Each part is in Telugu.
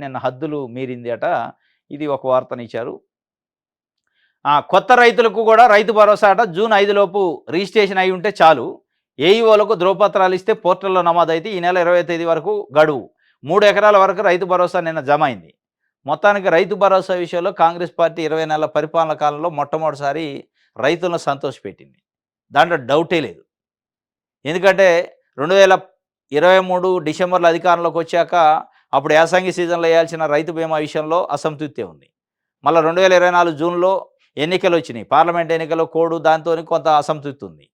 నిన్న హద్దులు మీరింది అట. ఇది ఒక వార్తనిచ్చారు. కొత్త రైతులకు కూడా రైతు భరోసా అట. జూన్ 5 లోపు రిజిస్ట్రేషన్ అయి ఉంటే చాలు. ఏఈఓలకు ధ్రువపత్రాలు ఇస్తే పోర్టల్లో నమోదైతే ఈ నెల 20వ తేదీ వరకు గడువు. 3 ఎకరాల వరకు రైతు భరోసా నిన్న జమ అయింది. మొత్తానికి రైతు భరోసా విషయంలో కాంగ్రెస్ పార్టీ 20 నెలల పరిపాలన కాలంలో మొట్టమొదటిసారి రైతులను సంతోషపెట్టింది. దాంట్లో డౌటే లేదు. ఎందుకంటే 2023 డిసెంబర్లో అధికారంలోకి వచ్చాక అప్పుడు యాసంగి సీజన్లో వేయాల్సిన రైతు బీమా విషయంలో అసంతృప్తి ఉంది. మళ్ళీ 2024 జూన్లో ఎన్నికలు వచ్చినాయి. పార్లమెంట్ ఎన్నికలు కోడ్ దాంతో కొంత అసంతృప్తి ఉంది.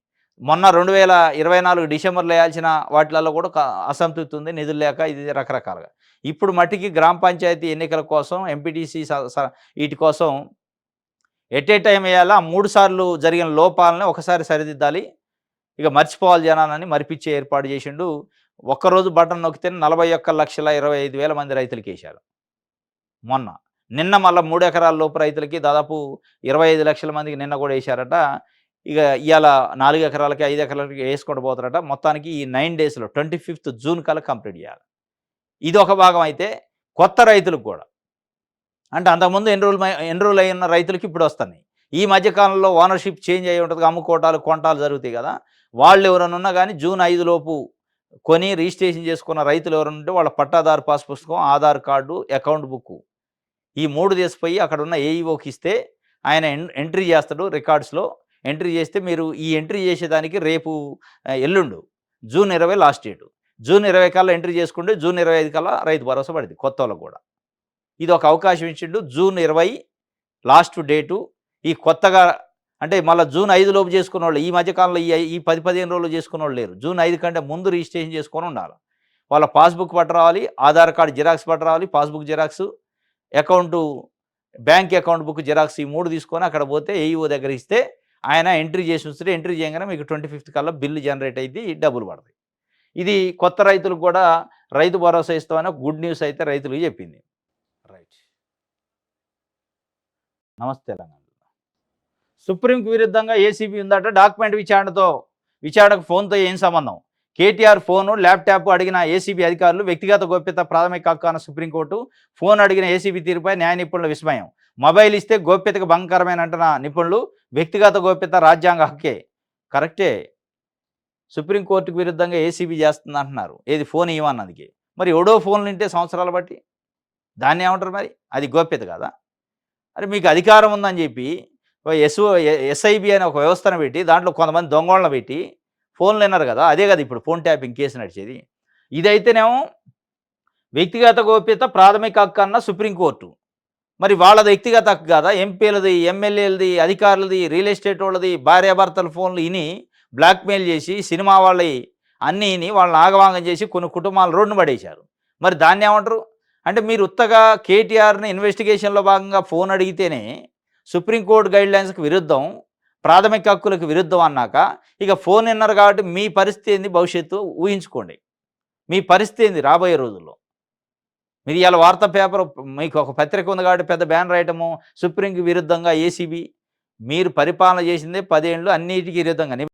మొన్న 2024 డిసెంబర్లో వేయాల్సిన వాటిలలో కూడా అసంతృప్తి ఉంది, నిధులు లేక. ఇది రకరకాలుగా ఇప్పుడు మట్టికి గ్రామ పంచాయతీ ఎన్నికల కోసం ఎంపీటీసీ వీటి కోసం ఎట్ ఏ టైం వేయాలా. 3 సార్లు జరిగిన లోపాలని ఒకసారి సరిదిద్దాలి. ఇక మర్చిపోవాలి జనాలని మరిపించే ఏర్పాటు చేసిండు. ఒక్కరోజు బటన్ నొక్కితే 41,25,000 మంది రైతులకి వేశారు మొన్న. నిన్న మళ్ళీ 3 ఎకరాల లోపు రైతులకి దాదాపు 25 లక్షల మందికి నిన్న కూడా వేశారట. ఇక ఇవాళ 4 ఎకరాలకి 5 ఎకరాలకి వేసుకుంటూ పోతారట. మొత్తానికి ఈ 9 డేస్లో 25th జూన్ కల్లా కంప్లీట్ చేయాలి. ఇది ఒక భాగం అయితే కొత్త రైతులకు కూడా అంటే అంతకుముందు ఎన్రోల్ అయిన రైతులకి ఇప్పుడు వస్తున్నాయి. ఈ మధ్యకాలంలో ఓనర్షిప్ చేంజ్ అయ్యి ఉంటుంది, అమ్ముకోటాలు కొంటాలు జరుగుతాయి కదా. వాళ్ళు ఎవరైనా ఉన్నా కానీ జూన్ 5 లోపు కొని రిజిస్ట్రేషన్ చేసుకున్న రైతులు ఎవరైనా ఉంటే వాళ్ళ పట్టాదారు పాస్ పుస్తకం, ఆధార్ కార్డు, అకౌంట్ బుక్ ఈ 3 తీసుకుపోయి అక్కడ ఉన్న ఏఈఓకి ఇస్తే ఆయన ఎంట్రీ చేస్తాడు. రికార్డ్స్లో ఎంట్రీ చేస్తే మీరు ఈ ఎంట్రీ చేసేదానికి రేపు ఎల్లుండు జూన్ 20 లాస్ట్ డేటు. జూన్ 20 కల్లా ఎంట్రీ చేసుకుంటే జూన్ 25 కల్లా రైతు భరోసా పడింది కొత్త వాళ్ళకు కూడా. ఇది ఒక అవకాశం ఇచ్చిండు. June 20 last date. ఈ కొత్తగా అంటే మళ్ళీ జూన్ 5 లోపు చేసుకున్న వాళ్ళు ఈ మధ్యకాలంలో ఈ 10-15 రోజులు చేసుకున్న వాళ్ళు లేరు. జూన్ 5 కంటే ముందు రిజిస్ట్రేషన్ చేసుకొని ఉండాలి. వాళ్ళ పాస్బుక్ పట్ట రావాలి, ఆధార్ కార్డు జిరాక్స్ పట్ట రావాలి, passbook xerox, account bank account book xerox ఈ 3 తీసుకొని అక్కడ పోతే ఏఈఓ దగ్గర ఇస్తే ఆయన ఎంట్రీ చేసి ఉంచితే ఎంట్రీ చేయగానే మీకు 25th కల్లా బిల్లు జనరేట్ అయితే డబ్బులు పడతాయి. ఇది కొత్త రైతులకు కూడా రైతు భరోసా ఇస్తామని గుడ్ న్యూస్ అయితే రైతులకు చెప్పింది. రైట్. నమస్తే తెలంగాణ. సుప్రీంకు విరుద్ధంగా ఏసీబీ ఉందట. డాక్యుమెంట్ విచారణకు ఫోన్తో ఏం సంబంధం? కేటీఆర్ ఫోను, ల్యాప్టాప్ అడిగిన ఏసీబీ అధికారులు. వ్యక్తిగత గోప్యత ప్రాథమిక హక్కు అన్న సుప్రీంకోర్టు. ఫోన్ అడిగిన ఏసీబీ తీరుపై న్యాయ నిపుణుల విస్మయం. మొబైల్ ఇస్తే గోప్యతకు భంగకరమైన అంటున్న నిపుణులు. వ్యక్తిగత గోప్యత రాజ్యాంగ హక్కే. కరెక్టే. సుప్రీంకోర్టుకు విరుద్ధంగా ఏసీబీ చేస్తుంది అంటున్నారు. ఏది ఫోన్ ఇవ్వన్నదికి. మరి ఎవడో ఫోన్లు వింటే సంవత్సరాలు బట్టి దాన్ని ఏమంటారు మరి? అది గోప్యత కాదా? అరే మీకు అధికారం ఉందని చెప్పి ఎస్ఐబి అనే ఒక వ్యవస్థను పెట్టి దాంట్లో కొంతమంది దొంగోళ్ళని పెట్టి ఫోన్లు విన్నారు కదా. అదే కదా ఇప్పుడు ఫోన్ ట్యాపింగ్ కేసు నడిచేది. ఇదైతేనేమో వ్యక్తిగత గోప్యత ప్రాథమిక హక్కు అన్న సుప్రీంకోర్టు. మరి వాళ్ళది వ్యక్తిగత హక్కు కాదా? ఎంపీలది, ఎమ్మెల్యేలది, అధికారులది, రియల్ ఎస్టేట్ వాళ్ళది భార్యాభర్తల ఫోన్లు ఇని బ్లాక్మెయిల్ చేసి సినిమా వాళ్ళవి అన్నీ ఇని వాళ్ళని ఆగవాంగం చేసి కొన్ని కుటుంబాలు రోడ్డును పడేశారు. మరి దాన్ని ఏమంటారు? అంటే మీరు ఉత్తగా కేటీఆర్ని ఇన్వెస్టిగేషన్లో భాగంగా ఫోన్ అడిగితేనే సుప్రీంకోర్టు గైడ్లైన్స్కి విరుద్ధం, ప్రాథమిక హక్కులకు విరుద్ధం అన్నాక ఇక ఫోన్ విన్నారు కాబట్టి మీ పరిస్థితి ఏంది? భవిష్యత్తు ఊహించుకోండి. మీ పరిస్థితి ఏంది రాబోయే రోజుల్లో? మీరు ఇవాళ వార్తా పేపర్ మీకు ఒక పత్రిక ఉంది కాబట్టి పెద్ద బ్యానర్ ఐటము సుప్రీంకి విరుద్ధంగా ఏసీబీ. మీరు పరిపాలన చేసిందే 10 ఏళ్ళు అన్నిటికీ విరుద్ధంగా.